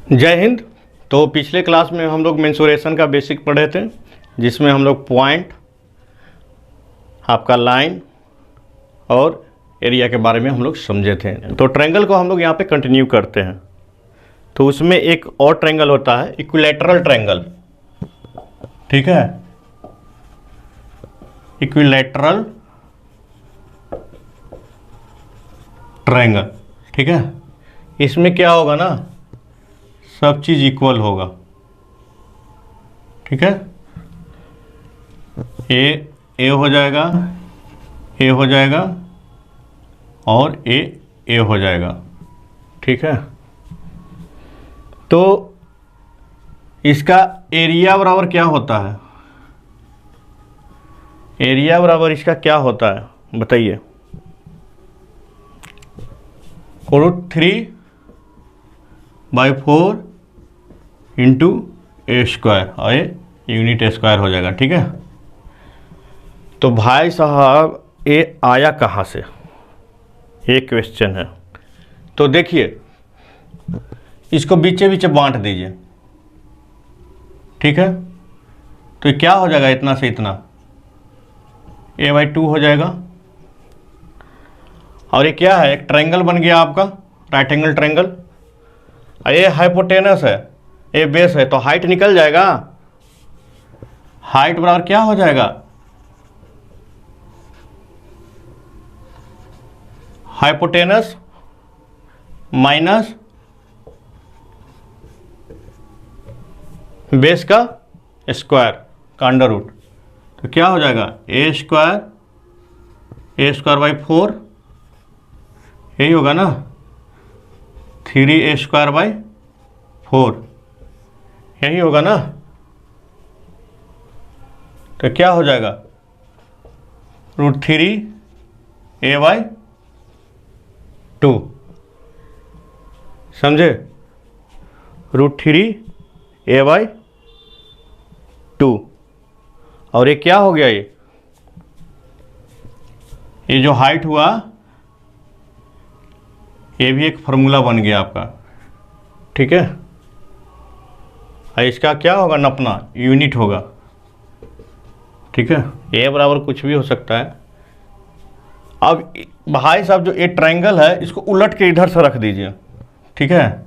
जय हिंद। तो पिछले क्लास में हम लोग मेंसुरेशन का बेसिक पढ़े थे, जिसमें हम लोग पॉइंट, आपका लाइन और एरिया के बारे में हम लोग समझे थे। तो ट्रायंगल को हम लोग यहाँ पे कंटिन्यू करते हैं। तो उसमें एक और ट्रायंगल होता है इक्विलैटरल ट्रायंगल, ठीक है। इक्विलैटरल ट्रायंगल, ठीक है। इसमें क्या होगा ना, सब चीज़ इक्वल होगा, ठीक है। ए हो जाएगा, ए हो जाएगा और ए हो जाएगा, ठीक है। तो इसका एरिया बराबर क्या होता है? एरिया बराबर इसका क्या होता है बताइए। √3/4 इंटू ए स्क्वायर, और ये यूनिट स्क्वायर हो जाएगा, ठीक है। तो भाई साहब ये आया कहाँ से, ये क्वेश्चन है। तो देखिए, इसको बीचे बीचे बांट दीजिए, ठीक है। तो क्या हो जाएगा, इतना से इतना a/2 हो जाएगा। और ये क्या है, एक ट्रायंगल बन गया आपका, राइट एंगल ट्रायंगल। ये हाइपोटेनस है, ये बेस है, तो हाइट निकल जाएगा। हाइट बराबर क्या हो जाएगा, हाइपोटेनस माइनस बेस का स्क्वायर का अंडर रूट। तो क्या हो जाएगा, a² यही होगा ना, 3a²/4 यही होगा ना। तो क्या हो जाएगा, √3a/2, समझे। √3a/2। और ये क्या हो गया, ये जो हाइट हुआ, ये भी एक फार्मूला बन गया आपका, ठीक है। और इसका क्या होगा, नपना यूनिट होगा, ठीक है। ए बराबर कुछ भी हो सकता है। अब भाई साहब जो ये ट्रायंगल है, इसको उलट के इधर से रख दीजिए, ठीक है।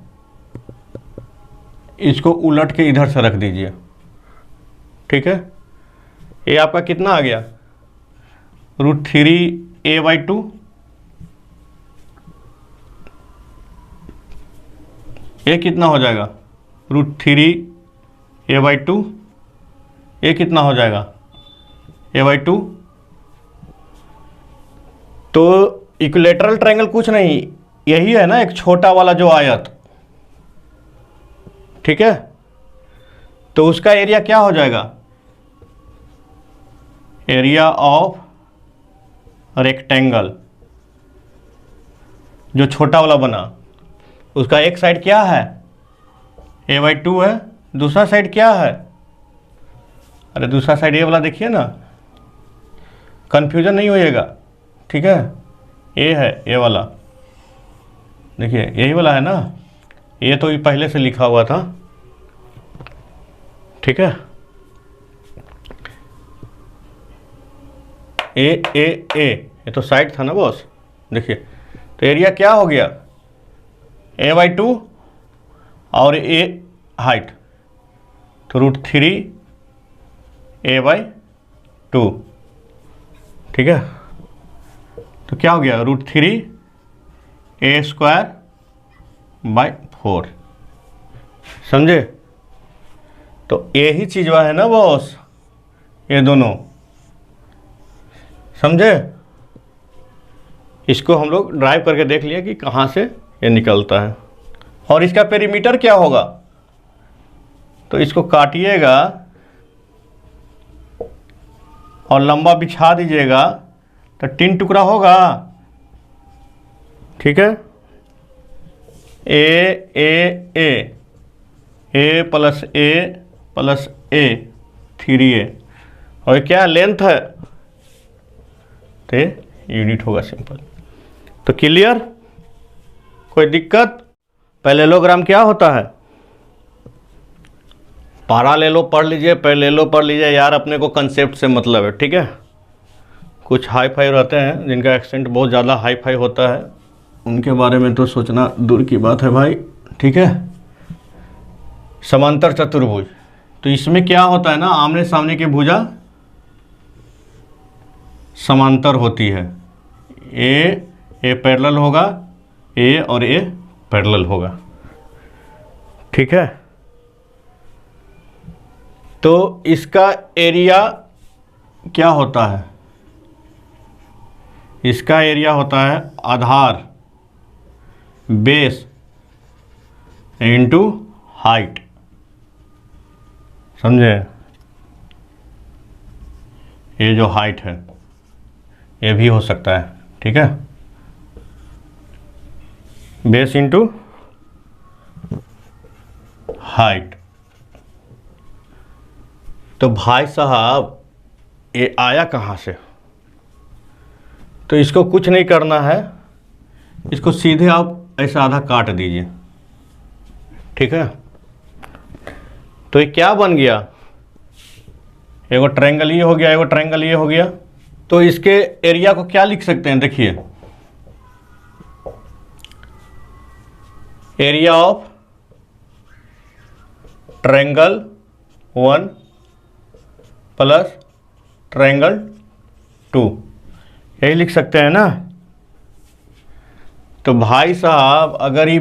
इसको उलट के इधर से रख दीजिए, ठीक है। ये आपका कितना आ गया, √3a/2। ये कितना हो जाएगा, √3a/2। ये कितना हो जाएगा, a/2। तो इक्विलैटरल ट्रायंगल कुछ नहीं, यही है ना, एक छोटा वाला जो आयत, ठीक है। तो उसका एरिया क्या हो जाएगा, एरिया ऑफ रेक्टेंगल, जो छोटा वाला बना, उसका एक साइड क्या है, a/2 है, दूसरा साइड क्या है, अरे दूसरा साइड ये वाला देखिए ना, कंफ्यूजन नहीं होइएगा, ठीक है। ये है, ये वाला देखिए, यही वाला है ना। ये तो ये पहले से लिखा हुआ था, ठीक है। ये तो साइड था ना बॉस, देखिए। तो एरिया क्या हो गया, a/2 और ए हाइट, तो √3a/2, ठीक है। तो क्या हो गया, √3a²/4, समझे। तो यही चीज़ है ना बॉस, ये दोनों, समझे। इसको हम लोग ड्राइव करके देख लिया कि कहाँ से ये निकलता है। और इसका पेरीमीटर क्या होगा, तो इसको काटिएगा और लंबा बिछा दीजिएगा, तो 3 टुकड़ा होगा, ठीक है। ए प्लस ए 3a, और ये क्या लेंथ है, तो यूनिट होगा, सिंपल। तो क्लियर, कोई दिक्कत। पैरेललोग्राम क्या होता है, पारा ले लो पढ़ लीजिए, ले लो पढ़ लीजिए यार, अपने को कंसेप्ट से मतलब है, ठीक है। कुछ हाई फाई रहते हैं जिनका एक्सेंट बहुत ज़्यादा हाई फाई होता है, उनके बारे में तो सोचना दूर की बात है भाई, ठीक है। समांतर चतुर्भुज, तो इसमें क्या होता है ना, आमने सामने की भुजा समांतर होती है, ए पैरेलल होगा, ए और ए पैरेलल होगा, ठीक है। तो इसका एरिया क्या होता है, इसका एरिया होता है आधार बेस इनटू हाइट, समझे। ये जो हाइट है ये भी हो सकता है, ठीक है, बेस इनटू हाइट। तो भाई साहब ये आया कहाँ से, तो इसको कुछ नहीं करना है, इसको सीधे आप ऐसा आधा काट दीजिए, ठीक है। तो ये क्या बन गया, एगो ट्रायंगल ये हो गया, एगो ट्रायंगल ये हो गया। तो इसके एरिया को क्या लिख सकते हैं, देखिए, area of triangle 1 plus triangle 2, यही लिख सकते हैं ना। तो भाई साहब अगर ये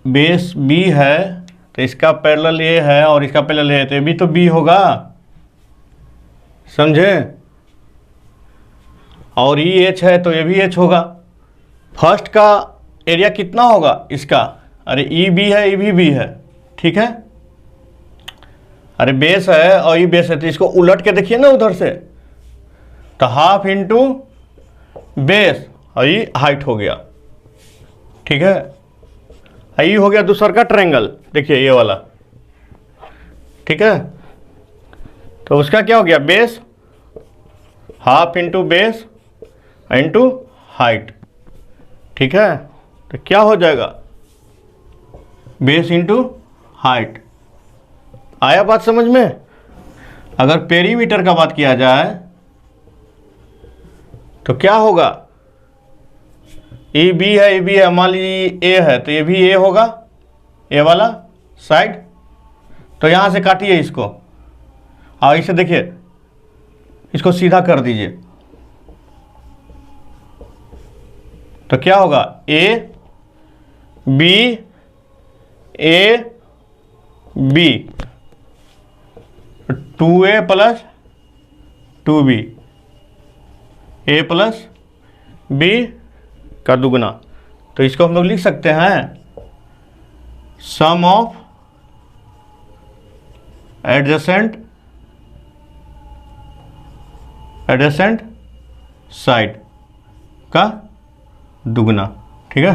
बेस बी है तो इसका पैरेलल ए है और इसका पैरेलल ए है, तो ये भी तो बी होगा, समझे। और ये एच है तो ये भी एच होगा। फर्स्ट का एरिया कितना होगा इसका, अरे ई बी है, ई भी है, ठीक है। अरे बेस है और ई बेस है, तो इसको उलट के देखिए ना उधर से, तो हाफ इंटू बेस और ये हाइट हो गया, ठीक है। ये हो गया दूसरा का ट्रायंगल, देखिए ये वाला, ठीक है। तो उसका क्या हो गया, base half into base into height, ठीक है। तो क्या हो जाएगा, बेस इंटू हाइट। आया बात समझ में। अगर पेरीमीटर का बात किया जाए तो क्या होगा, ए बी है, ए बी है, मान लीजिए ए है तो ये भी ए होगा, ए वाला साइड। तो यहाँ से काटिए इसको और इसे देखिए, इसको सीधा कर दीजिए, तो क्या होगा, a b b 2a plus 2b, a plus b का दुगना। तो इसको हम लोग लिख सकते हैं सम ऑफ एडजेसेंट साइड का दुगना, ठीक है।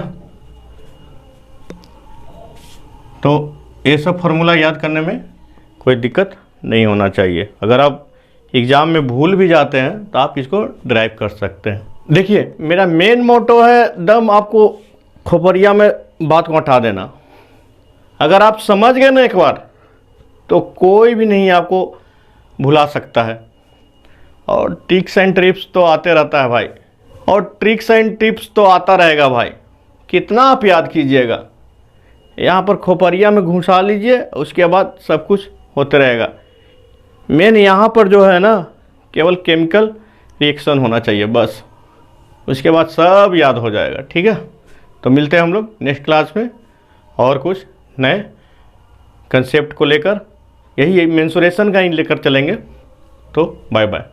तो ये सब फार्मूला याद करने में कोई दिक्कत नहीं होना चाहिए। अगर आप एग्ज़ाम में भूल भी जाते हैं तो आप इसको ड्राइव कर सकते हैं। देखिए मेरा मेन मोटो है दम आपको खोपड़िया में बात को हटा देना। अगर आप समझ गए ना एक बार, तो कोई भी नहीं आपको भुला सकता है। और ट्रिक्स एंड टिप्स तो आते रहता है भाई, और ट्रिक्स एंड टिप्स तो आता रहेगा भाई। कितना आप याद कीजिएगा, यहाँ पर खोपड़िया में घुसा लीजिए, उसके बाद सब कुछ होते रहेगा। मेन यहाँ पर जो है ना, केवल केमिकल रिएक्शन होना चाहिए बस, उसके बाद सब याद हो जाएगा, ठीक है। तो मिलते हैं हम लोग नेक्स्ट क्लास में और कुछ नए कंसेप्ट को लेकर, यही मेंसुरेशन का ही लेकर चलेंगे। तो बाय बाय।